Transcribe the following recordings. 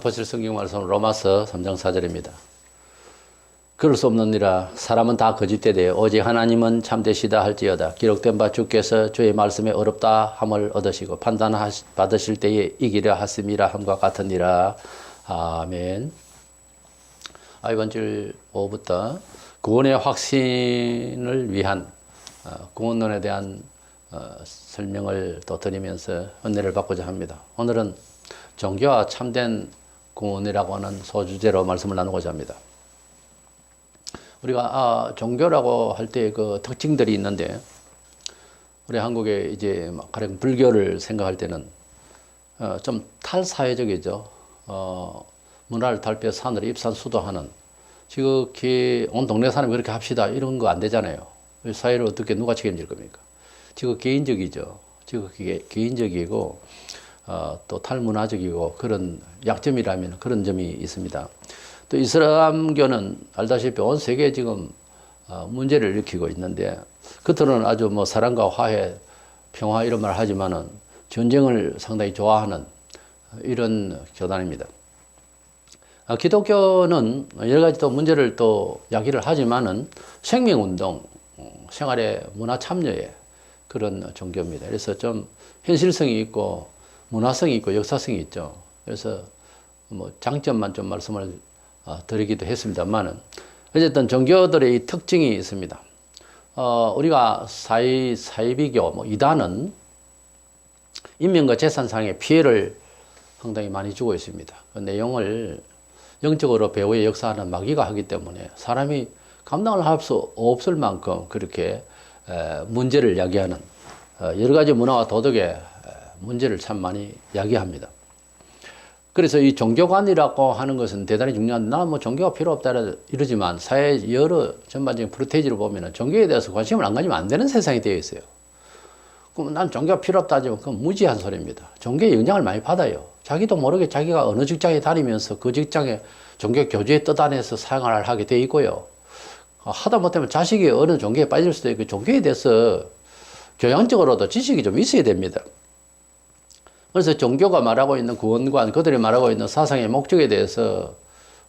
보실 성경 말씀 로마서 3장 4절입니다. 그럴 수 없느니라 사람은 다 거짓되되 오직 하나님은 참되시다 할지어다. 기록된 바 주께서 주의 말씀에 어렵다 함을 얻으시고 판단받으실 때에 이기려 하심이라 함과 같으니라. 아멘. 이번 주 오후부터 구원의 확신을 위한 구원론에 대한 설명을 또 드리면서 은혜를 받고자 합니다. 오늘은 종교와 참된 구원이라고 하는 소주제로 말씀을 나누고자 합니다. 우리가 종교라고 할 때 그 특징들이 있는데, 우리 한국에 이제 가령 불교를 생각할 때는 좀 탈사회적이죠. 문화를 탈피해 산으로 입산수도하는, 지극히 온 동네 사람이 그렇게 합시다 이런 거 안 되잖아요. 사회를 어떻게 누가 책임질 겁니까? 지극히 개인적이죠. 지극히 개인적이고 또 탈문화적이고 그런 약점이라면 그런 점이 있습니다. 또 이슬람교는 알다시피 온 세계에 지금 문제를 일으키고 있는데, 겉으로는 아주 뭐 사랑과 화해, 평화 이런 말 하지만은 전쟁을 상당히 좋아하는 이런 교단입니다. 기독교는 여러 가지 또 문제를 또 야기를 하지만은 생명운동, 생활의 문화 참여에 그런 종교입니다. 그래서 좀 현실성이 있고 문화성이 있고 역사성이 있죠. 그래서 뭐 장점만 좀 말씀을 드리기도 했습니다만은, 어쨌든 종교들의 이 특징이 있습니다. 우리가 사이비교, 이단은 인명과 재산상의 피해를 상당히 많이 주고 있습니다. 그 내용을 영적으로 배후에 역사하는 마귀가 하기 때문에 사람이 감당을 할 수 없을 만큼 그렇게 문제를 야기하는 여러 가지 문화와 도덕의 문제를 참 많이 야기합니다. 그래서 이 종교관이라고 하는 것은 대단히 중요한데, 나는 뭐 종교가 필요 없다 이러지만 사회 여러 전반적인 프로테이지를 보면 종교에 대해서 관심을 안 가지면 안 되는 세상이 되어 있어요. 그럼 난 종교가 필요 없다 하지만 그건 무지한 소리입니다. 종교의 영향을 많이 받아요. 자기도 모르게 자기가 어느 직장에 다니면서 그 직장에 종교 교주의 뜻 안에서 생활을 하게 돼 있고요. 하다 못하면 자식이 어느 종교에 빠질 수도 있고, 종교에 대해서 교양적으로도 지식이 좀 있어야 됩니다. 그래서 종교가 말하고 있는 구원관, 그들이 말하고 있는 사상의 목적에 대해서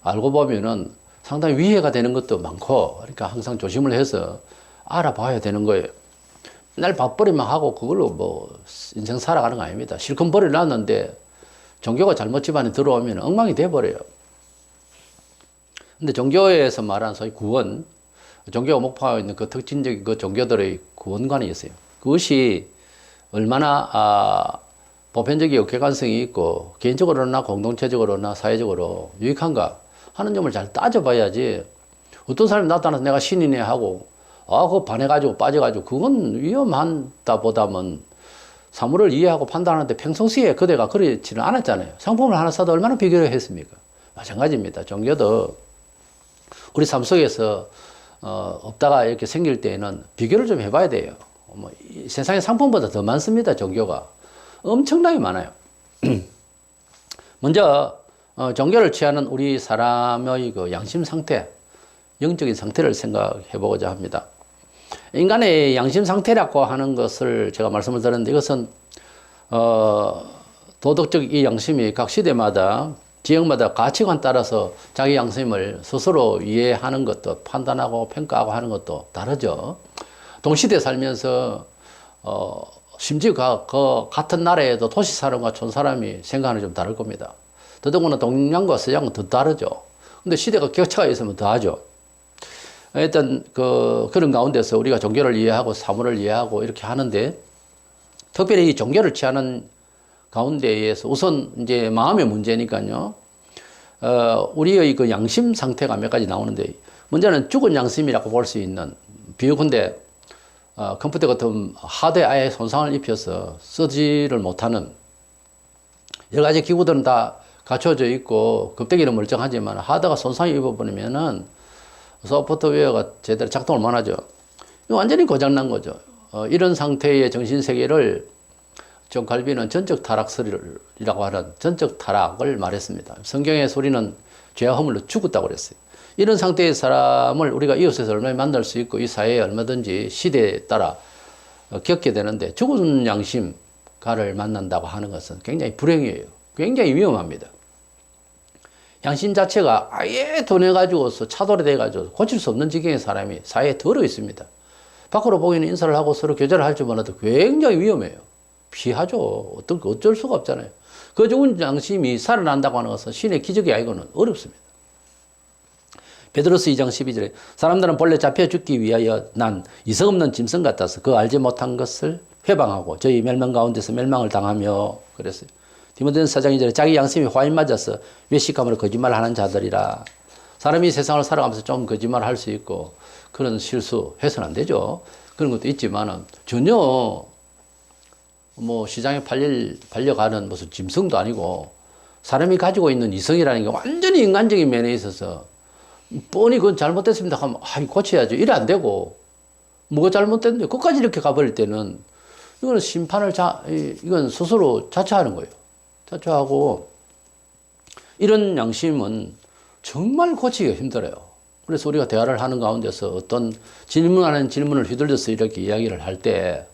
알고 보면은 상당히 위해가 되는 것도 많고, 그러니까 항상 조심을 해서 알아봐야 되는 거예요. 맨날 밥벌이만 하고 그걸로 뭐 인생 살아가는 거 아닙니다. 실컷 벌여놨는데 종교가 잘못 집안에 들어오면 엉망이 돼버려요. 근데 종교에서 말하는 소위 구원, 종교가 목표하고 있는 그 특징적인 그 종교들의 구원관이 있어요. 그것이 얼마나 보편적이고 객관성이 있고 개인적으로나 공동체적으로나 사회적으로 유익한가 하는 점을 잘 따져봐야지, 어떤 사람이 나타나서 내가 신이네 하고 그거 반해가지고 빠져가지고 그건 위험하다 보다는 사물을 이해하고 판단하는데 평상시에 그대가 그렇지는 않았잖아요. 상품을 하나 사도 얼마나 비교를 했습니까? 마찬가지입니다. 종교도 우리 삶 속에서 없다가 이렇게 생길 때에는 비교를 좀 해봐야 돼요. 세상의 상품보다 더 많습니다. 종교가 엄청나게 많아요. 먼저 종교를 취하는 우리 사람의 그 양심 상태, 영적인 상태를 생각해 보고자 합니다. 인간의 양심 상태라고 하는 것을 제가 말씀을 드렸는데, 이것은 도덕적 이 양심이 각 시대마다 지역마다 가치관 따라서 자기 양심을 스스로 이해하는 것도, 판단하고 평가하고 하는 것도 다르죠. 동시대에 살면서 심지어 그 같은 나라에도 도시 사람과 촌 사람이 생각하는 게 좀 다를 겁니다. 더더구나 동양과 서양은 더 다르죠. 근데 시대가 격차가 있으면 더 하죠. 일단 그런 가운데서 우리가 종교를 이해하고 사물을 이해하고 이렇게 하는데, 특별히 이 종교를 취하는 가운데에서 우선 이제 마음의 문제니까요. 우리의 그 양심 상태가 몇 가지 나오는데, 먼저는 죽은 양심이라고 볼 수 있는, 비유컨대 컴퓨터 같은 하드에 아예 손상을 입혀서 쓰지를 못하는, 여러 가지 기구들은 다 갖춰져 있고 급대기는 멀쩡하지만 하드가 손상이 입어버리면은 소프트웨어가 제대로 작동을 못 하죠. 완전히 고장난 거죠. 이런 상태의 정신세계를 존 칼빈은 전적 타락설이라고 하는 전적 타락을 말했습니다. 성경의 소리는 죄와 허물로 죽었다고 그랬어요. 이런 상태의 사람을 우리가 이웃에서 얼마나 만날 수 있고 이 사회에 얼마든지 시대에 따라 겪게 되는데, 죽은 양심가를 만난다고 하는 것은 굉장히 불행이에요. 굉장히 위험합니다. 양심 자체가 아예 돈해가지고서 차돌이 돼가지고 고칠 수 없는 지경의 사람이 사회에 들어 있습니다. 밖으로 보이는 인사를 하고 서로 교제를 할 줄 몰라도 굉장히 위험해요. 피하죠. 어쩔 수가 없잖아요. 그 좋은 양심이 살아난다고 하는 것은 신의 기적이 아니고는 어렵습니다. 베드로서 2장 12절에 사람들은 본래 잡혀 죽기 위하여 난 이성 없는 짐승 같아서 그 알지 못한 것을 회방하고 저희 멸망 가운데서 멸망을 당하며 그랬어요. 디모데전서 4장 2절에 자기 양심이 화인 맞아서 외식함으로 거짓말하는 자들이라. 사람이 세상을 살아가면서 좀 거짓말을 할 수 있고 그런 실수해서는 안 되죠. 그런 것도 있지만은 전혀 뭐 시장에 팔려가는 무슨 짐승도 아니고 사람이 가지고 있는 이성이라는 게 완전히 인간적인 면에 있어서 뻔히 그건 잘못됐습니다 하면 고쳐야죠. 이래 안 되고 뭐가 잘못됐는데 끝까지 이렇게 가버릴 때는 이거는 이건 스스로 자처하는 거예요. 자처하고 이런 양심은 정말 고치기가 힘들어요. 그래서 우리가 대화를 하는 가운데서 어떤 질문하는 질문을 휘둘려서 이렇게 이야기를 할 때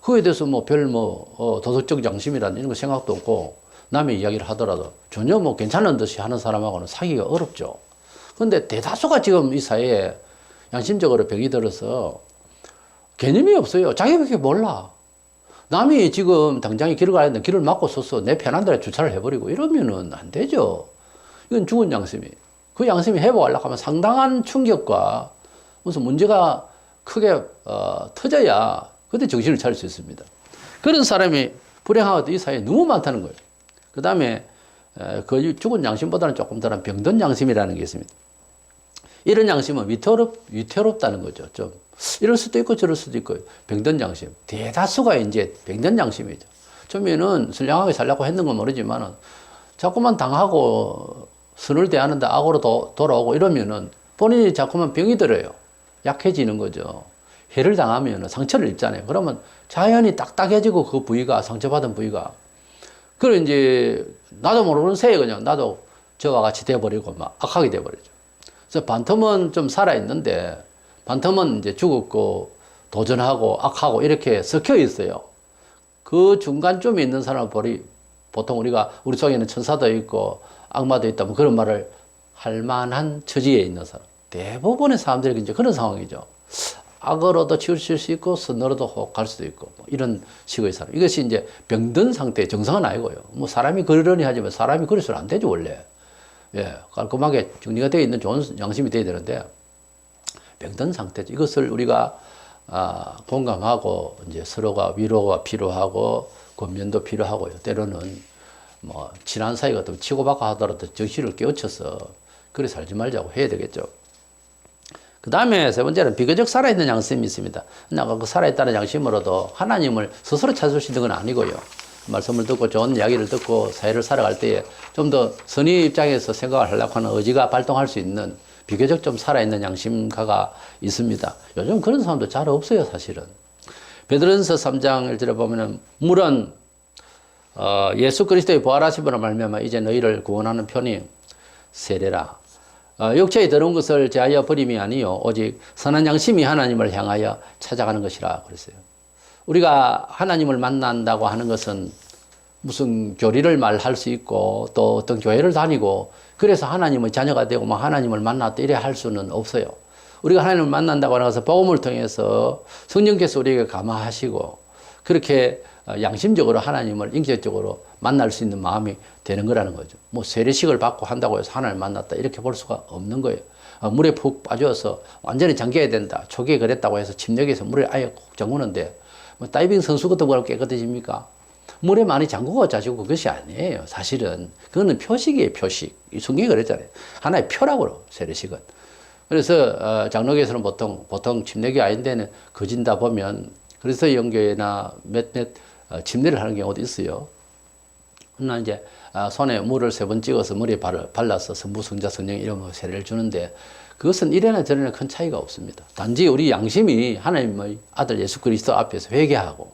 그거에 대해서 도덕적 양심이라는 이런 거 생각도 없고 남의 이야기를 하더라도 전혀 괜찮은 듯이 하는 사람하고는 사귀기가 어렵죠. 그런데 대다수가 지금 이 사회에 양심적으로 병이 들어서 개념이 없어요. 자기밖에 몰라. 남이 지금 당장에 길을 가야 되는데 길을 막고 서서 내 편한 대로 주차를 해버리고 이러면은 안 되죠. 이건 죽은 양심이. 그 양심이 회복하려고 하면 상당한 충격과 무슨 문제가 크게 터져야 그때 정신을 차릴 수 있습니다. 그런 사람이 불행하고도 이 사회에 너무 많다는 거예요. 그 다음에 그 죽은 양심보다는 조금 덜한 병든 양심이라는 게 있습니다. 이런 양심은 위태롭다는 거죠. 좀 이럴 수도 있고 저럴 수도 있고 병든 양심. 대다수가 이제 병든 양심이죠. 처음에는 선량하게 살려고 했는 건 모르지만은 자꾸만 당하고 선을 대하는데 악으로 돌아오고 이러면은 본인이 자꾸만 병이 들어요. 약해지는 거죠. 해를 당하면 상처를 입잖아요. 그러면 자연히 딱딱해지고 그 부위가 상처받은 부위가 그럼 이제 나도 모르는 새에 그냥 나도 저와 같이 돼버리고 막 악하게 돼버리죠. 그래서 반틈은 좀 살아있는데 반틈은 이제 죽었고 도전하고 악하고 이렇게 섞여 있어요. 그 중간쯤에 있는 사람을 보통 우리 속에는 천사도 있고 악마도 있다 뭐 그런 말을 할 만한 처지에 있는 사람. 대부분의 사람들이 이제 그런 상황이죠. 악으로도 치우칠 수 있고 선으로도 혹 갈 수도 있고 뭐 이런 식의 사람. 이것이 이제 병든 상태의 정상은 아니고요. 뭐 사람이 그러려니 하지만 사람이 그래서는 안 되죠 원래. 예, 깔끔하게 정리가 되어 있는 좋은 양심이 되어야 되는데 병든 상태죠. 이것을 우리가 공감하고 이제 서로가 위로가 필요하고 권면도 필요하고요. 때로는 뭐 친한 사이 같으면 치고받고 하더라도 정신을 깨우쳐서 그래 살지 말자고 해야 되겠죠. 그 다음에 세 번째는 비교적 살아있는 양심이 있습니다. 아까 그 살아있다는 양심으로도 하나님을 스스로 찾을 수 있는 건 아니고요. 말씀을 듣고 좋은 이야기를 듣고 사회를 살아갈 때에 좀 더 선의 입장에서 생각을 하려고 하는 의지가 발동할 수 있는 비교적 좀 살아있는 양심가가 있습니다. 요즘 그런 사람도 잘 없어요, 사실은. 베드로전서 3장 1절에 보면은 물은 예수 그리스도의 부활하심으로 말미암아 이제 너희를 구원하는 편이 세례라. 육체에 들어온 것을 제하여 버림이 아니요 오직 선한 양심이 하나님을 향하여 찾아가는 것이라 그랬어요. 우리가 하나님을 만난다고 하는 것은 무슨 교리를 말할 수 있고 또 어떤 교회를 다니고 그래서 하나님의 자녀가 되고 막 하나님을 만났다 이래 할 수는 없어요. 우리가 하나님을 만난다고 하는 것은 복음을 통해서 성령께서 우리에게 감화하시고 그렇게 양심적으로 하나님을 인격적으로 만날 수 있는 마음이 되는 거라는 거죠. 뭐 세례식을 받고 한다고 해서 하나님을 만났다 이렇게 볼 수가 없는 거예요. 물에 푹 빠져서 완전히 잠겨야 된다. 초기에 그랬다고 해서 침략해서 물에 아예 콕 잠그는데 뭐 다이빙 선수부터 뭐라고 깨끗해집니까? 물에 많이 잠그고 자시고 그것이 아니에요. 사실은 그거는 표식이에요. 표식. 이 성경이 그랬잖아요. 하나의 표라고 세례식은. 그래서 장로교에서는 보통 침례교 아닌데는 거진다 보면 그래서 영교회나 몇몇 침례를 하는 경우도 있어요. 그러나 이제 손에 물을 3번 찍어서 머리에 발라서 성부, 성자, 성령 이름으로 세례를 주는데 그것은 이래나 저래나 큰 차이가 없습니다. 단지 우리 양심이 하나님의 아들 예수 그리스도 앞에서 회개하고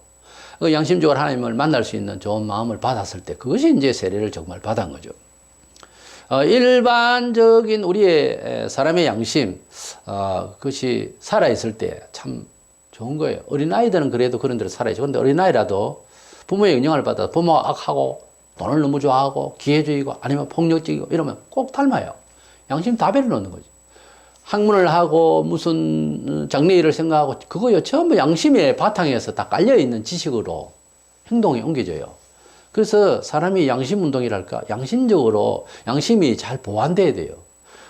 그 양심적으로 하나님을 만날 수 있는 좋은 마음을 받았을 때 그것이 이제 세례를 정말 받은 거죠. 일반적인 우리의 사람의 양심, 그것이 살아있을 때 참 좋은 거예요. 어린아이들은 그래도 그런 대로 살아야죠. 근데 어린아이라도 부모의 영향을 받아 부모가 악하고 돈을 너무 좋아하고 기회주의고 아니면 폭력적이고 이러면 꼭 닮아요. 양심 다 베려놓는 거지. 학문을 하고 무슨 장래일을 생각하고 그거요 전부 양심의 바탕에서 다 깔려있는 지식으로 행동이 옮겨져요. 그래서 사람이 양심 운동이랄까 양심적으로 양심이 잘 보완돼야 돼요.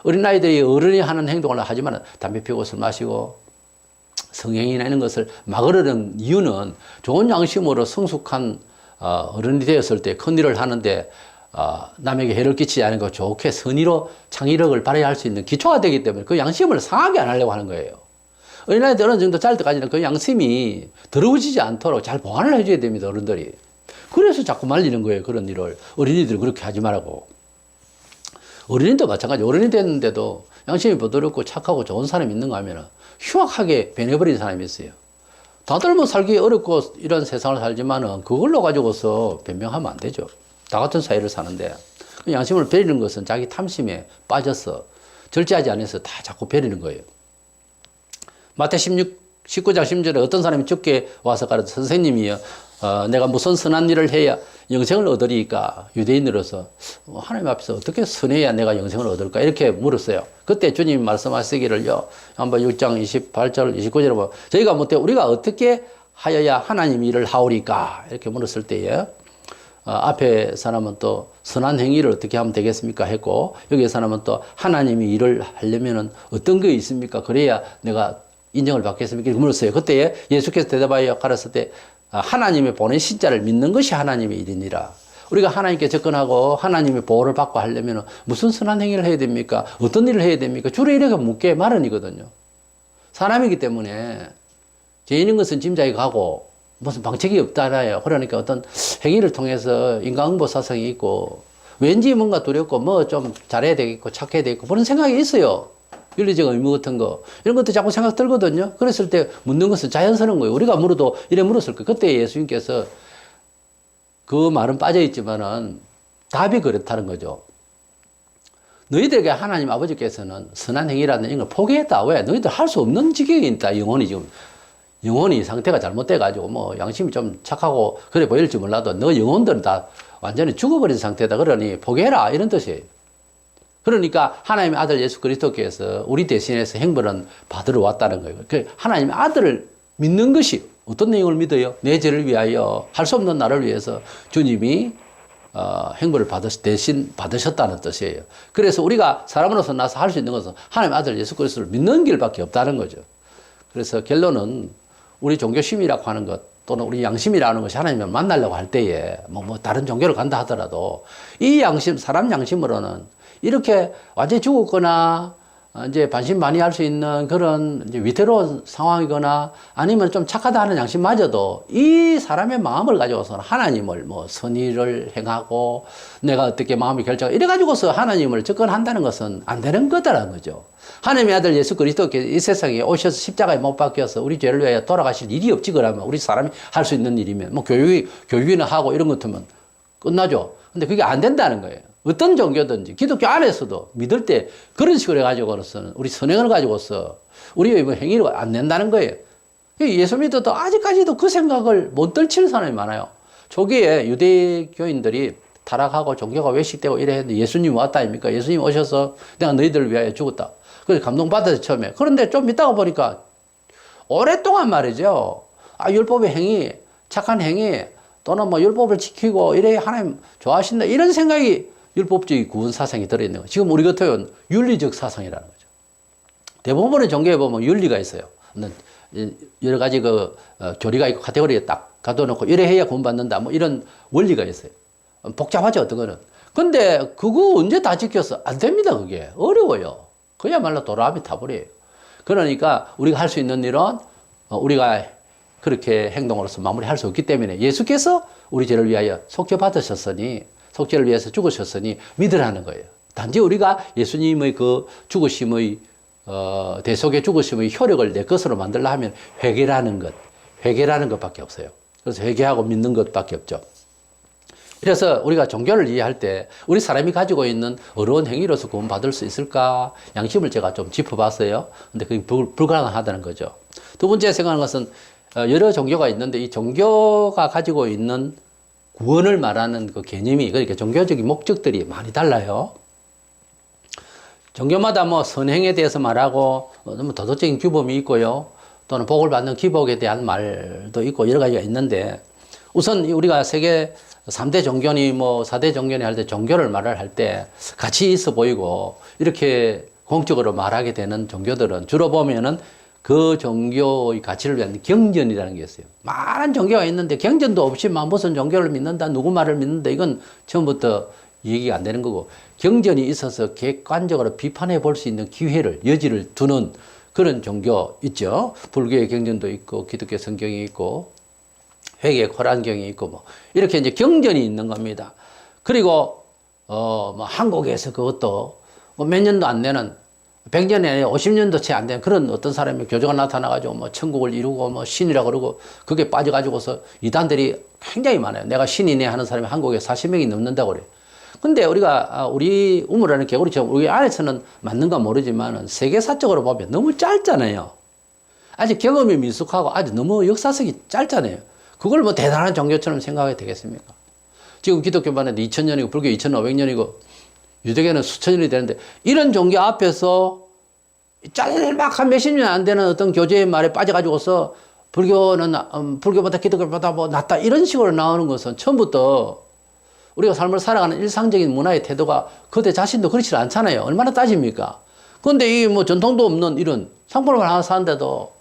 어린아이들이 어른이 하는 행동을 하지만 담배 피우고 술 마시고 성행위나 이런 것을 막으려는 이유는 좋은 양심으로 성숙한 어른이 되었을 때 큰일을 하는데 남에게 해를 끼치지 않고 좋게 선의로 창의력을 발휘할 수 있는 기초가 되기 때문에 그 양심을 상하게 안 하려고 하는 거예요. 어린아이들 어느 정도 자랄 때까지는 그 양심이 더러워지지 않도록 잘 보완을 해줘야 됩니다, 어른들이. 그래서 자꾸 말리는 거예요, 그런 일을. 어린이들이 그렇게 하지 말라고. 어린이도 마찬가지. 어른이 됐는데도 양심이 부드럽고 착하고 좋은 사람이 있는가 하면 흉악하게 변해버린 사람이 있어요. 다들 뭐 살기 어렵고 이런 세상을 살지만은 그걸로 가지고서 변명하면 안 되죠. 다 같은 사회를 사는데 양심을 버리는 것은 자기 탐심에 빠져서 절제하지 않아서 다 자꾸 버리는 거예요. 마태 19장 10절에 어떤 사람이 죽게 와서 가르쳐 선생님이요 내가 무슨 선한 일을 해야 영생을 얻으리까? 유대인으로서 하나님 앞에서 어떻게 선해야 내가 영생을 얻을까? 이렇게 물었어요. 그때 주님이 말씀하시기를요. 한번 6장 28절 29절에 보면 저희가 못해 우리가 어떻게 하여야 하나님 일을 하오리까? 이렇게 물었을 때에 앞에 사람은 또 선한 행위를 어떻게 하면 되겠습니까? 했고 여기 사람은 또 하나님이 일을 하려면은 어떤 게 있습니까? 그래야 내가 인정을 받겠습니까? 이렇게 물었어요. 그때 예수께서 대답하여 가르쳤을 때 하나님의 보내신 자를 믿는 것이 하나님의 일이니라. 우리가 하나님께 접근하고 하나님의 보호를 받고 하려면 무슨 선한 행위를 해야 됩니까? 어떤 일을 해야 됩니까? 주로 이렇게 묻게 마련이거든요. 사람이기 때문에 죄인인 것은 짐작이 가고 무슨 방책이 없잖아요. 그러니까 어떤 행위를 통해서 인간응보 사상이 있고 왠지 뭔가 두렵고 뭐 좀 잘해야 되겠고 착해야 되겠고 그런 생각이 있어요. 윤리적 의무 같은 거 이런 것도 자꾸 생각 들거든요. 그랬을 때 묻는 것은 자연스러운 거예요. 우리가 물어도 이래 물었을 거예요. 그때 예수님께서 그 말은 빠져 있지만은 답이 그렇다는 거죠. 너희들에게 하나님 아버지께서는 선한 행위라는 이런 걸 포기했다. 왜? 너희들 할 수 없는 지경이 있다. 영혼이 상태가 잘못돼 가지고 뭐 양심이 좀 착하고 그래 보일지 몰라도 너 영혼들은 다 완전히 죽어버린 상태다. 그러니 포기해라. 이런 뜻이에요. 그러니까 하나님의 아들 예수 그리스도께서 우리 대신해서 행벌은 받으러 왔다는 거예요. 하나님의 아들을 믿는 것이 어떤 내용을 믿어요? 내 죄를 위하여 할 수 없는 나를 위해서 주님이 행벌을 대신 받으셨다는 뜻이에요. 그래서 우리가 사람으로서 나서 할 수 있는 것은 하나님의 아들 예수 그리스도를 믿는 길밖에 없다는 거죠. 그래서 결론은 우리 종교심이라고 하는 것 또는 우리 양심이라는 것이 하나님을 만나려고 할 때에 뭐 다른 종교를 간다 하더라도 이 양심, 사람 양심으로는 이렇게 완전히 죽었거나 이제 반신반의할 수 있는 그런 이제 위태로운 상황이거나 아니면 좀 착하다 하는 양심마저도 이 사람의 마음을 가지고서는 하나님을 뭐 선의를 행하고 내가 어떻게 마음이 결정 이래 가지고서 하나님을 접근한다는 것은 안 되는 거다라는 거죠. 하나님의 아들 예수 그리스도께서 이 세상에 오셔서 십자가에 못 박혀서 우리 죄를 위하여 돌아가실 일이 없지 그러면 우리 사람이 할 수 있는 일이면 뭐 교육이나 하고 이런 것 같으면 끝나죠. 근데 그게 안 된다는 거예요. 어떤 종교든지 기독교 안에서도 믿을 때 그런 식으로 해가지고서는 우리 선행을 가지고서 우리의 뭐 행위를 안 낸다는 거예요. 예수 믿어도 아직까지도 그 생각을 못 떨치는 사람이 많아요. 초기에 유대교인들이 타락하고 종교가 외식되고 이래 했는데 예수님 왔다 아닙니까? 예수님 오셔서 내가 너희들을 위하여 죽었다. 그래서 감동받아서 처음에. 그런데 좀 있다가 보니까 오랫동안 말이죠. 율법의 행위, 착한 행위 또는 뭐 율법을 지키고 이래 하나님 좋아하신다. 이런 생각이 율법주의 구원 사상이 들어있는 거예요. 지금 우리 같으면 윤리적 사상이라는 거죠. 대부분의 종교에 보면 윤리가 있어요. 여러 가지 교리가 있고 카테고리에 딱 가둬놓고 이래 해야 구원받는다. 뭐 이런 원리가 있어요. 복잡하죠, 어떤 거는. 근데 그거 언제 다 지켰어? 안 됩니다, 그게. 어려워요. 그야말로 도라미 타버려요. 그러니까 우리가 할 수 있는 일은 우리가 그렇게 행동으로서 마무리할 수 없기 때문에 예수께서 우리 죄를 위하여 속죄받으셨으니 속죄를 위해서 죽으셨으니 믿으라는 거예요. 단지 우리가 예수님의 그 죽으심의 대속의 죽으심의 효력을 내 것으로 만들려 하면 회개라는 것밖에 없어요. 그래서 회개하고 믿는 것밖에 없죠. 그래서 우리가 종교를 이해할 때 우리 사람이 가지고 있는 어려운 행위로서 구원받을 수 있을까? 양심을 제가 좀 짚어봤어요. 근데 그게 불가능하다는 거죠. 두 번째 생각하는 것은 여러 종교가 있는데 이 종교가 가지고 있는 구원을 말하는 그 개념이, 그러니까 종교적인 목적들이 많이 달라요. 종교마다 뭐 선행에 대해서 말하고, 뭐 도덕적인 규범이 있고요. 또는 복을 받는 기복에 대한 말도 있고 여러 가지가 있는데, 우선 우리가 세계 3대 종교니 뭐 4대 종교니 할 때 종교를 말을 할 때 같이 있어 보이고 이렇게 공적으로 말하게 되는 종교들은 주로 보면은 그 종교의 가치를 위한 경전이라는 게 있어요. 많은 종교가 있는데 경전도 없이 무슨 종교를 믿는다, 누구 말을 믿는다, 이건 처음부터 얘기가 안 되는 거고, 경전이 있어서 객관적으로 비판해 볼 수 있는 기회를, 여지를 두는 그런 종교 있죠. 불교의 경전도 있고, 기독교 성경이 있고, 회계 코란경이 있고, 뭐, 이렇게 이제 경전이 있는 겁니다. 그리고, 뭐, 한국에서 그것도 뭐 몇 년도 안 되는, 100년에 50년도 채 안 되는 그런 어떤 사람이 교주가 나타나가지고 뭐 천국을 이루고 뭐 신이라 그러고 그게 빠져가지고서 이단들이 굉장히 많아요. 내가 신이네 하는 사람이 한국에 40명이 넘는다고 그래요. 근데 우리 우물하는 개구리처럼 우리 안에서는 맞는가 모르지만 세계사적으로 보면 너무 짧잖아요. 아직 경험이 미숙하고 아직 너무 역사성이 짧잖아요. 그걸 뭐 대단한 종교처럼 생각해도 되겠습니까? 지금 기독교만 해도 2000년이고 불교 2500년이고 유대교는 수천 년이 되는데 이런 종교 앞에서 짤막한 몇십 년 안 되는 어떤 교제의 말에 빠져가지고서 불교는 불교보다 기독교보다 뭐 낫다 이런 식으로 나오는 것은 처음부터 우리가 삶을 살아가는 일상적인 문화의 태도가 그들 자신도 그렇지 않잖아요. 얼마나 따집니까? 그런데 이 뭐 전통도 없는 이런 상품을 하나 사는데도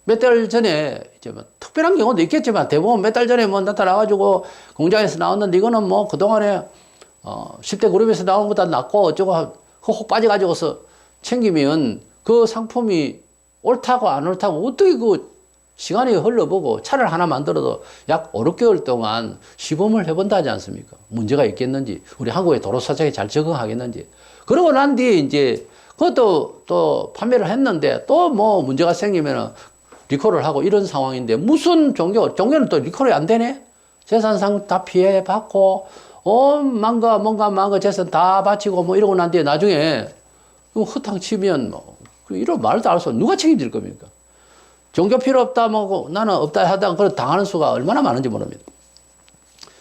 몇 달 전에 이제 뭐 특별한 경우도 있겠지만 대부분 몇 달 전에 뭐 나타나가지고 공장에서 나왔는데 이거는 뭐 그동안에 10대 그룹에서 나온 것보다 낫고 어쩌고 혹 빠져가지고서 챙기면 그 상품이 옳다고 안 옳다고 어떻게 그 시간이 흘러보고 차를 하나 만들어도 약 5, 6개월 동안 시범을 해본다 하지 않습니까? 문제가 있겠는지, 우리 한국의 도로 사정에 잘 적응하겠는지. 그러고 난 뒤에 이제 그것도 또 판매를 했는데 또 뭐 문제가 생기면은 리콜을 하고 이런 상황인데 무슨 종교는 또 리콜이 안 되네? 재산상 다 피해받고, 뭔가 재산 다 바치고 뭐 이러고 난 뒤에 나중에 허탕 치면 뭐, 이런 말도 알 수 없어. 누가 책임질 겁니까? 종교 필요 없다, 뭐, 나는 없다 하다가 그런 당하는 수가 얼마나 많은지 모릅니다.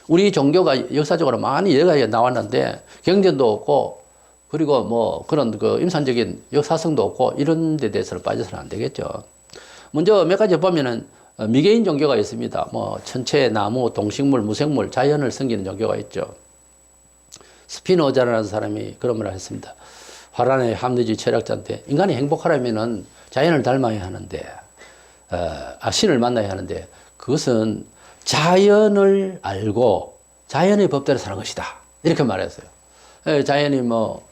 우리 종교가 역사적으로 많이 여러 가지가 나왔는데, 경전도 없고, 그리고 뭐, 그런 그 임산적인 역사성도 없고, 이런 데 대해서는 빠져서는 안 되겠죠. 먼저 몇 가지 보면은, 미개인 종교가 있습니다. 뭐, 천체, 나무, 동식물, 무생물, 자연을 섬기는 종교가 있죠. 스피노자라는 사람이 그런 말을 했습니다. 화란의 합리주의 철학자인데, 인간이 행복하려면은 자연을 닮아야 하는데, 신을 만나야 하는데 그것은 자연을 알고 자연의 법대로 사는 것이다. 이렇게 말했어요. 자연이 뭐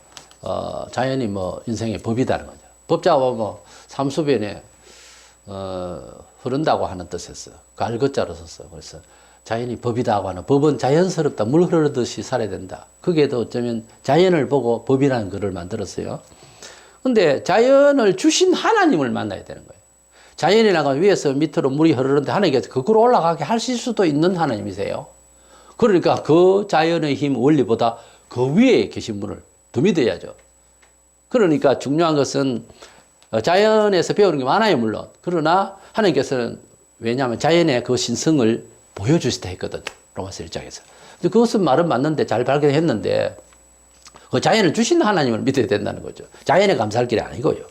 인생의 법이다는 거죠. 법자가 뭐 삼수변에 흐른다고 하는 뜻이었어요. 그 알것자로 썼어. 그래서 자연이 법이다고 하는, 법은 자연스럽다. 물 흐르듯이 살아야 된다. 거기에도 어쩌면 자연을 보고 법이라는 글을 만들었어요. 근데 자연을 주신 하나님을 만나야 되는 거예요. 자연이라고 위에서 밑으로 물이 흐르는데 하나님께서 거꾸로 올라가게 하실 수도 있는 하나님이세요. 그러니까 그 자연의 힘 원리보다 그 위에 계신 분을 더 믿어야죠. 그러니까 중요한 것은 자연에서 배우는 게 많아요, 물론. 그러나 하나님께서는 왜냐하면 자연의 그 신성을 보여주시다 했거든요. 로마서 1장에서. 그것은 말은 맞는데 잘 발견했는데 그 자연을 주신 하나님을 믿어야 된다는 거죠. 자연에 감사할 길이 아니고요.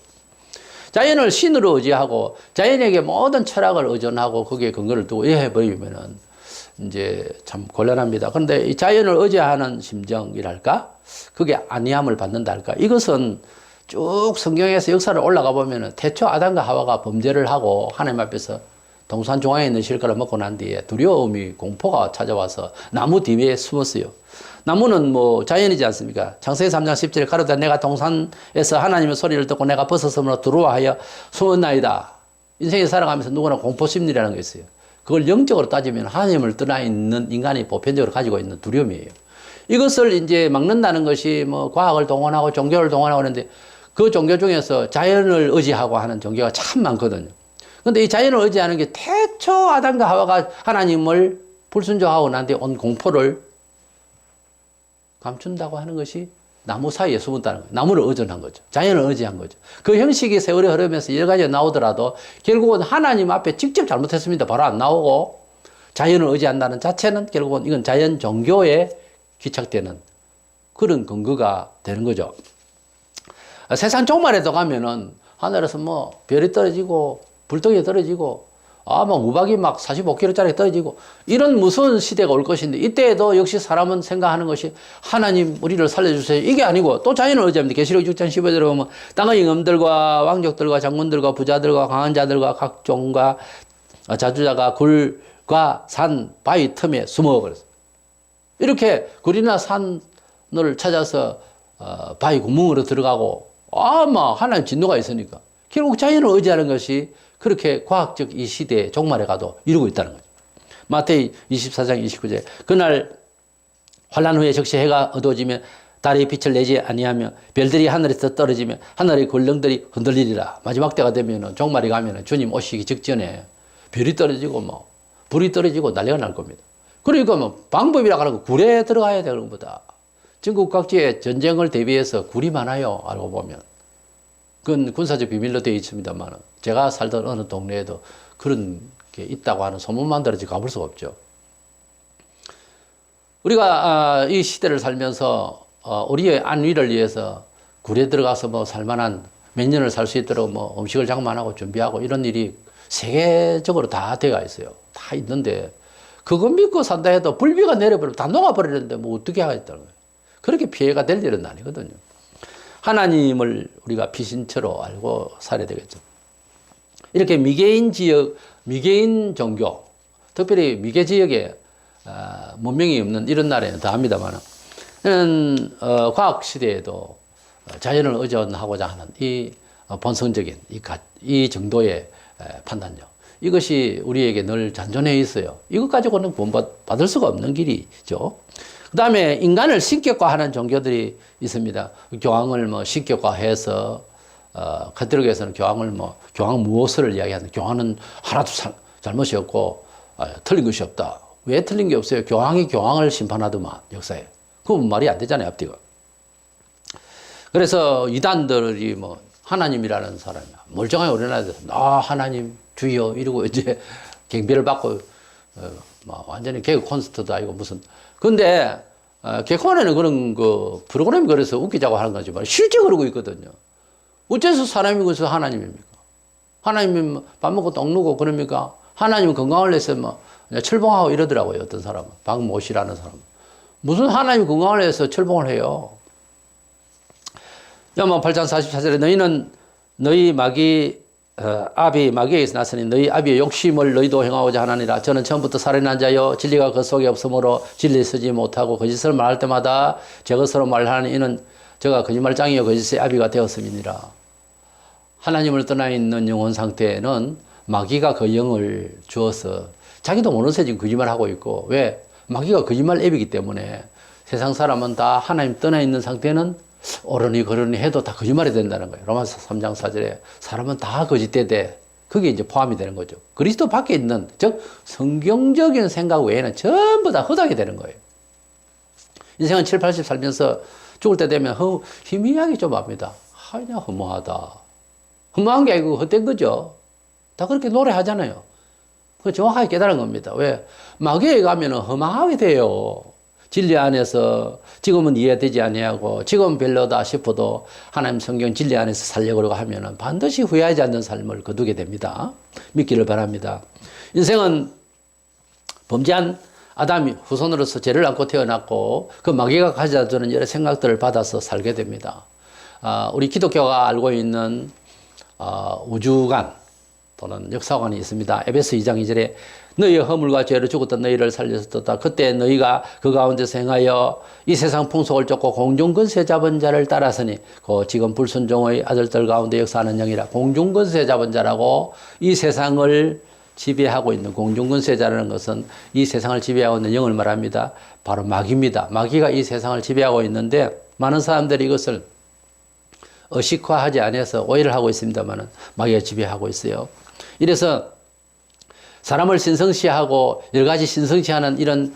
자연을 신으로 의지하고 자연에게 모든 철학을 의존하고 거기에 근거를 두고 해버리면은 이제 참 곤란합니다. 그런데 이 자연을 의지하는 심정이랄까? 그게 안위함을 받는다 할까? 이것은 쭉 성경에서 역사를 올라가 보면은 태초 아담과 하와가 범죄를 하고 하나님 앞에서 동산 중앙에 있는 실과를 먹고 난 뒤에 두려움이 공포가 찾아와서 나무 뒤에 숨었어요. 나무는 뭐 자연이지 않습니까? 창세기 3장 10절에 가로되 내가 동산에서 하나님의 소리를 듣고 내가 벗어섬으로 들어와하여 숨었나이다. 인생에 살아가면서 누구나 공포심리라는 게 있어요. 그걸 영적으로 따지면 하나님을 떠나 있는 인간이 보편적으로 가지고 있는 두려움이에요. 이것을 이제 막는다는 것이 뭐 과학을 동원하고 종교를 동원하고 하는데 그 종교 중에서 자연을 의지하고 하는 종교가 참 많거든요. 근데 이 자연을 의지하는 게 태초 아담과 하와가 하나님을 불순종하고 난 뒤에 온 공포를 감춘다고 하는 것이 나무 사이에 숨었다는 거예요. 나무를 의존한 거죠. 자연을 의지한 거죠. 그 형식이 세월이 흐르면서 여러 가지가 나오더라도 결국은 하나님 앞에 직접 잘못했습니다. 바로 안 나오고 자연을 의지한다는 자체는 결국은 이건 자연 종교에 귀착되는 그런 근거가 되는 거죠. 세상 종말에도 가면은 하늘에서 뭐 별이 떨어지고 불덩이 떨어지고 막 우박이 막 45kg짜리 떨어지고 이런 무서운 시대가 올 것인데 이때에도 역시 사람은 생각하는 것이 하나님 우리를 살려주세요. 이게 아니고 또 자연을 의지합니다. 계시록 6장 15절에 보면 땅의 임금들과 왕족들과 장군들과 부자들과 강한 자들과 각종과 자주자가 굴과 산, 바위 틈에 숨어 그랬어요. 이렇게 굴이나 산을 찾아서 바위 구멍으로 들어가고 막 하나님 진노가 있으니까 결국 자연을 의지하는 것이 그렇게 과학적 이 시대의 종말에 가도 이루고 있다는 거죠. 마태이 24장 29절 그날 환란 후에 적시 해가 어두워지면 달이 빛을 내지 아니하며 별들이 하늘에서 떨어지며 하늘의 권령들이 흔들리리라. 마지막 때가 되면 종말이 가면 주님 오시기 직전에 별이 떨어지고 뭐 불이 떨어지고 난리가 날 겁니다. 그러니까 뭐 방법이라고 하는 거 굴에 들어가야 되는 것보다 전국 각지에 전쟁을 대비해서 굴이 많아요. 알고 보면. 그건 군사적 비밀로 되어 있습니다만 제가 살던 어느 동네에도 그런 게 있다고 하는 소문만 들었지 가볼 수가 없죠. 우리가 이 시대를 살면서 우리의 안위를 위해서 굴에 들어가서 뭐 살만한 몇 년을 살 수 있도록 뭐 음식을 장만하고 준비하고 이런 일이 세계적으로 다 되어 있어요. 다 있는데 그거 믿고 산다 해도 불비가 내려버리면 다 녹아버리는데 뭐 어떻게 하겠다는 거예요. 그렇게 피해가 될 일은 아니거든요. 하나님을 우리가 피신처로 알고 살아야 되겠죠. 이렇게 미개인 지역, 미개인 종교, 특별히 미개 지역에 문명이 없는 이런 나라에는 더 합니다만, 과학 시대에도 자연을 의존하고자 하는 이 본성적인 이 정도의 판단력, 이것이 우리에게 늘 잔존해 있어요. 이것 가지고는 구원받을 수가 없는 길이죠. 그 다음에 인간을 신격화하는 종교들이 있습니다. 교황을 뭐 신격화해서, 가톨릭에서는 교황 무엇을 이야기하는, 교황은 하나도 잘못이 없고, 틀린 것이 없다. 왜 틀린 게 없어요? 교황이 교황을 심판하더만, 역사에. 그건 말이 안 되잖아요, 앞뒤가. 그래서 이단들이 뭐, 하나님이라는 사람이 멀쩡하게 우리나라에서, 하나님, 주여, 이러고 이제 경배를 받고, 완전히 개그 콘서트도 아니고 무슨. 근데, 개콘에는 그런 프로그램이 그래서 웃기자고 하는 거지만 실제 그러고 있거든요. 어째서 사람이 그래서 하나님입니까? 하나님이 밥 먹고 똥 누고 그럽니까? 하나님은 건강을 내서 철봉하고 이러더라고요. 어떤 사람은. 박모씨라는 사람은. 무슨 하나님이 건강을 내서 철봉을 해요? 야마 8장 44절에 너희는 너희 아비 마귀에게서 났으니 너희 아비의 욕심을 너희도 행하고자 하나니라. 저는 처음부터 살인한 자여 진리가 그 속에 없으므로 진리에 서지 못하고 거짓을 말할 때마다 제 것으로 말하는 이는 저가 거짓말장이요 거짓의 아비가 되었음이니라. 하나님을 떠나 있는 영혼 상태에는 마귀가 그 영을 주어서 자기도 모르는 새 지금 거짓말하고 있고, 왜? 마귀가 거짓말 앱이기 때문에 세상 사람은 다 하나님 떠나 있는 상태는 옳으니 그러니 해도 다 거짓말이 된다는 거예요. 로마서 3장 4절에 사람은 다 거짓되되 그게 이제 포함이 되는 거죠. 그리스도 밖에 있는, 즉 성경적인 생각 외에는 전부 다 허당이 되는 거예요. 인생은 7, 80 살면서 죽을 때 되면 희미하게 좀 압니다. 그냥 허무하다. 허무한 게 아니고 헛된 거죠. 다 그렇게 노래하잖아요. 그거 정확하게 깨달은 겁니다. 왜? 마귀에 가면 허망하게 돼요. 진리 안에서 지금은 이해되지 아니하고 지금은 별로다 싶어도 하나님 성경 진리 안에서 살려고 하면 반드시 후회하지 않는 삶을 거두게 됩니다. 믿기를 바랍니다. 인생은 범죄한 아담이 후손으로서 죄를 안고 태어났고 그 마귀가 가져다주는 여러 생각들을 받아서 살게 됩니다. 우리 기독교가 알고 있는 우주관 또는 역사관이 있습니다. 에베소 2장 2절에 너희의 허물과 죄로 죽었던 너희를 살렸었다. 그때 너희가 그 가운데서 행하여 이 세상 풍속을 쫓고 공중권세 잡은 자를 따라서니 그 지금 불순종의 아들들 가운데 역사하는 영이라. 공중권세 잡은 자라고 이 세상을 지배하고 있는 공중권세자라는 것은 이 세상을 지배하고 있는 영을 말합니다. 바로 마귀입니다. 마귀가 이 세상을 지배하고 있는데 많은 사람들이 이것을 의식화하지 않아서 오해를 하고 있습니다만 마귀가 지배하고 있어요. 이래서 사람을 신성시하고 여러 가지 신성시하는 이런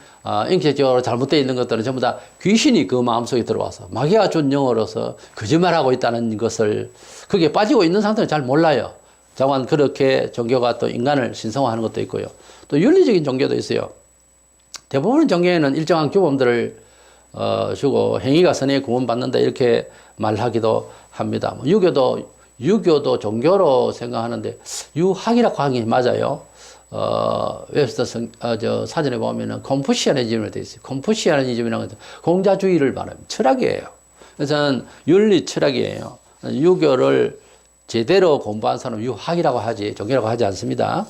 인격적으로 잘못되어 있는 것들은 전부 다 귀신이 그 마음속에 들어와서 마귀가 준 영으로서 거짓말하고 있다는 것을 거기에 빠지고 있는 상태는 잘 몰라요. 자관 그렇게 종교가 또 인간을 신성화하는 것도 있고요. 또 윤리적인 종교도 있어요. 대부분 종교에는 일정한 규범들을 주고 행위가 선에 구원받는다 이렇게 말하기도 합니다. 뭐 유교도 종교로 생각하는데 유학이라고 하는 게 맞아요. 웹스터 사전에 보면은 컨푸시아니즘으로 되어 있어요. 컨푸시아니즘이라는 것은 공자주의를 말합니다. 철학이에요. 그래서 저는 윤리 철학이에요. 유교를 제대로 공부한 사람은 유학이라고 하지 종교라고 하지 않습니다.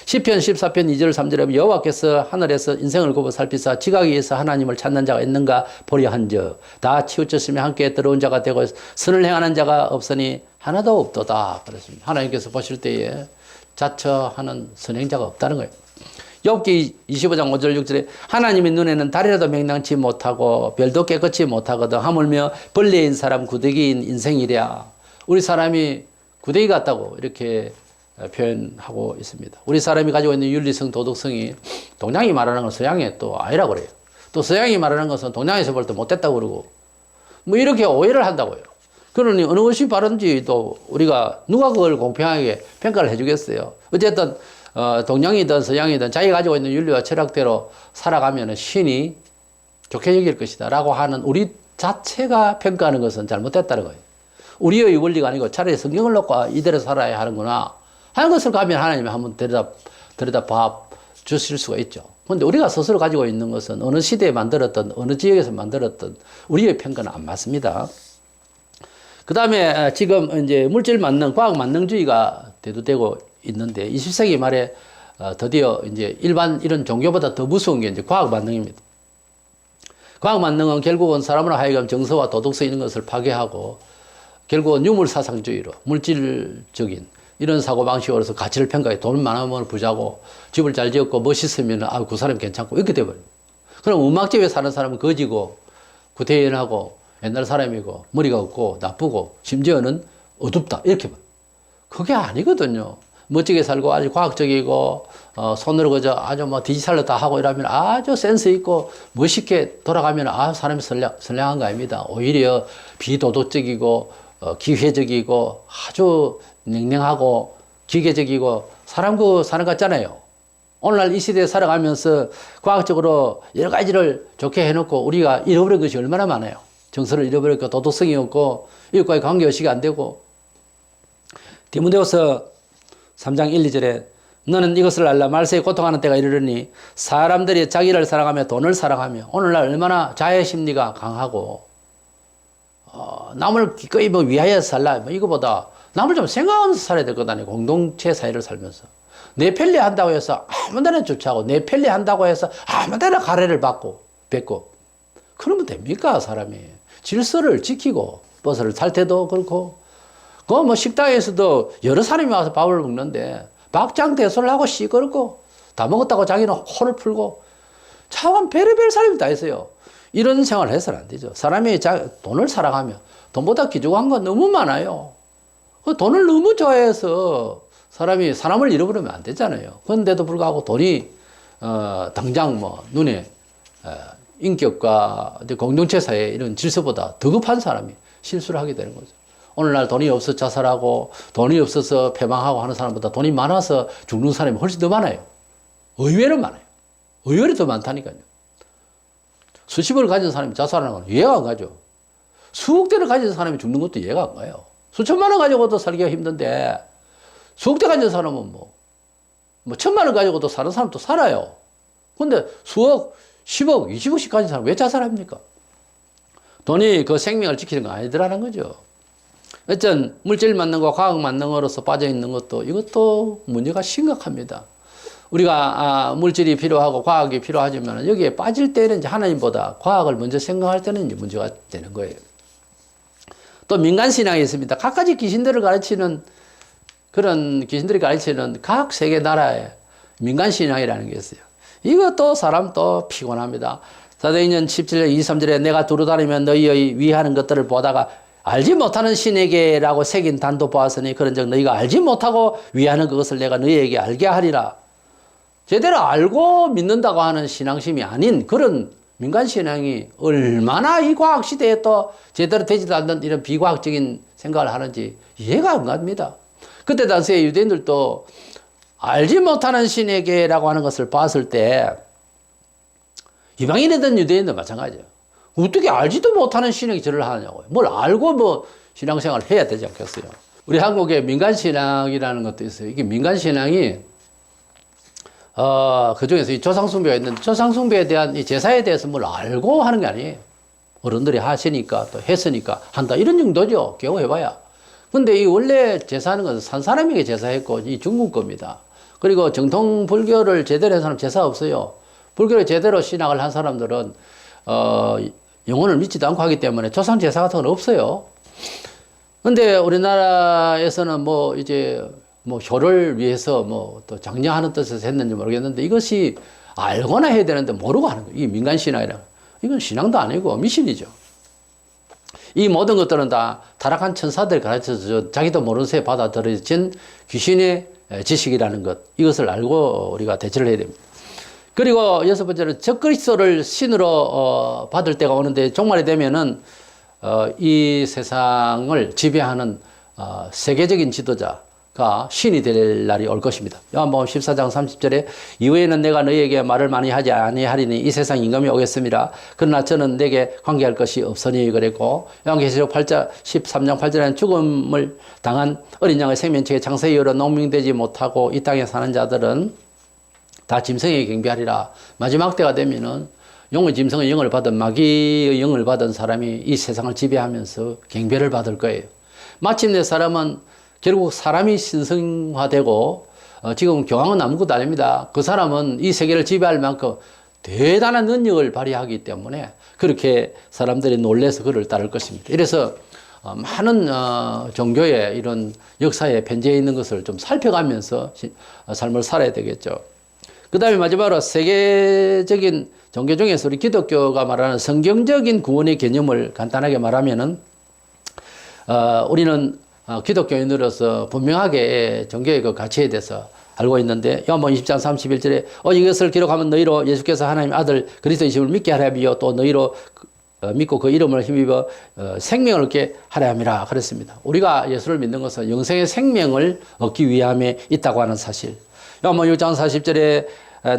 시편 14편 2절 3절에 여호와께서 하늘에서 인생을 굽어 살피사 지각에 의해서 하나님을 찾는 자가 있는가 보려 한즉 다 치우쳤으며 함께 들어온 자가 되고 선을 행하는 자가 없으니 하나도 없도다 그랬습니다. 하나님께서 보실 때에 자처하는 선행자가 없다는 거예요. 욥기 25장 5절 6절에 하나님의 눈에는 달이라도 명랑치 못하고 별도 깨끗이 못하거든 하물며 벌레인 사람 구더기인 인생이랴. 우리 사람이 구더기 같다고 이렇게 표현하고 있습니다. 우리 사람이 가지고 있는 윤리성, 도덕성이 동양이 말하는 건 서양의 또 아니라고 그래요. 또 서양이 말하는 것은 동양에서 볼 때 못됐다고 그러고 뭐 이렇게 오해를 한다고요. 그러니 어느 것이 바른지 또 우리가 누가 그걸 공평하게 평가를 해주겠어요. 어쨌든 동양이든 서양이든 자기가 가지고 있는 윤리와 철학대로 살아가면 신이 좋게 여길 것이다 라고 하는 우리 자체가 평가하는 것은 잘못됐다는 거예요. 우리의 원리가 아니고 차라리 성경을 놓고 이대로 살아야 하는구나 하는 것을 가면 하나님이 한번 들여다 봐 주실 수가 있죠. 그런데 우리가 스스로 가지고 있는 것은 어느 시대에 만들었던 어느 지역에서 만들었던 우리의 평가는 안 맞습니다. 그 다음에 지금 이제 물질 만능, 과학 만능주의가 대두되고 있는데 20세기 말에 드디어 이제 일반 이런 종교보다 더 무서운 게 이제 과학 만능입니다. 과학 만능은 결국은 사람으로 하여금 정서와 도덕성 있는 것을 파괴하고 결국은 유물사상주의로 물질적인 이런 사고방식으로서 가치를 평가해 돈 많으면 부자고 집을 잘 지었고 멋있으면 그 사람 괜찮고 이렇게 돼버려요. 그럼 음악집에 사는 사람은 거지고 구태연하고 옛날 사람이고 머리가 없고 나쁘고 심지어는 어둡다 이렇게 봐. 그게 아니거든요. 멋지게 살고 아주 과학적이고 손으로 그저 아주 뭐 디지털로 다 하고 이러면 아주 센스 있고 멋있게 돌아가면 사람이 선량한 거 아닙니다. 오히려 비도덕적이고 기회적이고 아주 냉랭하고 기계적이고 사람 사는 것 같잖아요. 오늘날 이 시대에 살아가면서 과학적으로 여러 가지를 좋게 해놓고 우리가 잃어버린 것이 얼마나 많아요. 정서를 잃어버렸고 도덕성이 없고 이것과의 관계의식이 안 되고. 디모데후서 3장 1, 2절에 너는 이것을 알라 말세에 고통하는 때가 이르르니 사람들이 자기를 사랑하며 돈을 사랑하며 오늘날 얼마나 자애심리가 강하고 남을 기꺼이 뭐 위하여 살라 이거보다 남을 좀 생각하면서 살아야 될 것 아니에요. 공동체 사회를 살면서 내 편리 한다고 해서 아무 데나 주차하고 내 편리 한다고 해서 아무 데나 가래를 뱉고 그러면 됩니까? 사람이 질서를 지키고 버스를 탈 때도 그렇고 그 뭐 식당에서도 여러 사람이 와서 밥을 먹는데 박장대소를 하고 시끄럽고 다 먹었다고 자기는 호를 풀고 참 별의별 사람이 다 있어요. 이런 생활을 해서는 안 되죠. 사람이 돈을 사랑하며 돈보다 귀중한 건 너무 많아요. 그 돈을 너무 좋아해서 사람이 사람을 잃어버리면 안 되잖아요. 그런데도 불구하고 돈이 당장 뭐 눈에 인격과 공동체 사회 이런 질서보다 더 급한 사람이 실수를 하게 되는 거죠. 오늘날 돈이 없어서 자살하고 돈이 없어서 패망하고 하는 사람보다 돈이 많아서 죽는 사람이 훨씬 더 많아요. 의외로 많아요. 의외로 더 많다니까요. 수십억을 가진 사람이 자살하는 건 이해가 안 가죠. 수억 대를 가진 사람이 죽는 것도 이해가 안 가요. 수천만 원 가지고도 살기가 힘든데 수억 대 가진 사람은 뭐 천만 원 가지고도 사는 사람도 살아요. 근데 수억, 10억, 20억씩 가진 사람 왜 자살합니까? 돈이 그 생명을 지키는 거 아니더라는 거죠. 어쨌든 물질 만능과 과학 만능으로서 빠져 있는 것도 이것도 문제가 심각합니다. 우리가 물질이 필요하고 과학이 필요하지만 여기에 빠질 때는 이제 하나님보다 과학을 먼저 생각할 때는 이제 문제가 되는 거예요. 또 민간신앙이 있습니다. 각가지 귀신들을 가르치는 그런 귀신들이 가르치는 각 세계 나라의 민간신앙이라는 게 있어요. 이것도 사람 또 피곤합니다. 사도행전 17절 23절에 내가 두루다니며 너희의 위하는 것들을 보다가 알지 못하는 신에게라고 새긴 단도 보았으니 그런즉 너희가 알지 못하고 위하는 그것을 내가 너희에게 알게 하리라. 제대로 알고 믿는다고 하는 신앙심이 아닌 그런 민간신앙이 얼마나 이 과학시대에 또 제대로 되지도 않는 이런 비과학적인 생각을 하는지 이해가 안 갑니다. 그때 당시에 유대인들도 알지 못하는 신에게라고 하는 것을 봤을 때 이방인이든 유대인도 마찬가지예요. 어떻게 알지도 못하는 신에게 절을 하느냐고요. 뭘 알고 뭐 신앙생활을 해야 되지 않겠어요. 우리 한국에 민간신앙이라는 것도 있어요. 이게 민간신앙이 그 중에서 이 조상숭배가 있는데 조상숭배에 대한 이 제사에 대해서 뭘 알고 하는 게 아니에요. 어른들이 하시니까 또 했으니까 한다. 이런 정도죠. 경험해봐야. 근데 이 원래 제사하는 것은 산 사람에게 제사했고 이 중국 겁니다. 그리고 정통 불교를 제대로 한 사람 제사 없어요. 불교를 제대로 신앙을 한 사람들은 영혼을 믿지도 않고 하기 때문에 조상 제사 같은 건 없어요. 근데 우리나라에서는 뭐 이제 뭐 효를 위해서 뭐 또 장려하는 뜻에서 했는지 모르겠는데 이것이 알거나 해야 되는데 모르고 하는 거예요. 이 민간신앙이라. 이건 신앙도 아니고 미신이죠. 이 모든 것들은 다 타락한 천사들이 가르쳐서 자기도 모르는 새에 받아들여진 귀신의 지식이라는 것. 이것을 알고 우리가 대처를 해야 됩니다. 그리고 여섯 번째는 적그리스도를 신으로 받을 때가 오는데 종말이 되면은 이 세상을 지배하는 세계적인 지도자가 신이 될 날이 올 것입니다. 요한복음 14장 30절에 이후에는 내가 너희에게 말을 많이 하지 아니하리니 이 세상 임금이 오겠습니다. 그러나 저는 내게 관계할 것이 없으니 그랬고 요한계시록 13장 8절에는 죽음을 당한 어린 양의 생명책에 장세히 열어 농민되지 못하고 이 땅에 사는 자들은 다 짐승에게 경배하리라. 마지막 때가 되면은 용의 짐승의 영을 받은 마귀의 영을 받은 사람이 이 세상을 지배하면서 경배를 받을 거예요. 마침내 사람은 결국 사람이 신성화되고 지금 교황은 아무것도 아닙니다. 그 사람은 이 세계를 지배할 만큼 대단한 능력을 발휘하기 때문에 그렇게 사람들이 놀래서 그를 따를 것입니다. 이래서 많은 종교의 이런 역사에 편지해 있는 것을 좀 살펴가면서 삶을 살아야 되겠죠. 그 다음에 마지막으로 세계적인 종교 중에서 우리 기독교가 말하는 성경적인 구원의 개념을 간단하게 말하면은, 우리는 기독교인으로서 분명하게 종교의 그 가치에 대해서 알고 있는데, 요한복음 20장 31절에 오직 이것을 기록하면 너희로 예수께서 하나님의 아들 그리스도이심을 믿게 하려 함이요 또 너희로 믿고 그 이름을 힘입어 생명을 얻게 하려 함이라 그랬습니다. 우리가 예수를 믿는 것은 영생의 생명을 얻기 위함에 있다고 하는 사실. 요한복음 6장 40절에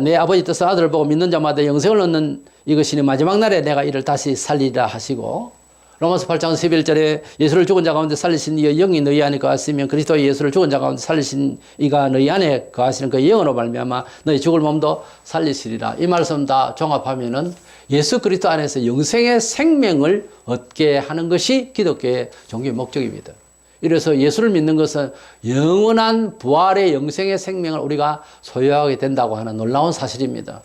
내 아버지 뜻은 아들을 보고 믿는 자마다 영생을 얻는 이것이니 마지막 날에 내가 이를 다시 살리라 하시고, 로마서 8장 11절에 예수를 죽은 자 가운데 살리신 이의 영이 너희 안에 거하시면 그리스도의 예수를 죽은 자 가운데 살리신 이가 너희 안에 거하시는 그 영으로 말미암아 너희 죽을 몸도 살리시리라. 이 말씀 다 종합하면은 예수 그리스도 안에서 영생의 생명을 얻게 하는 것이 기독교의 종교의 목적입니다. 이래서 예수를 믿는 것은 영원한 부활의 영생의 생명을 우리가 소유하게 된다고 하는 놀라운 사실입니다.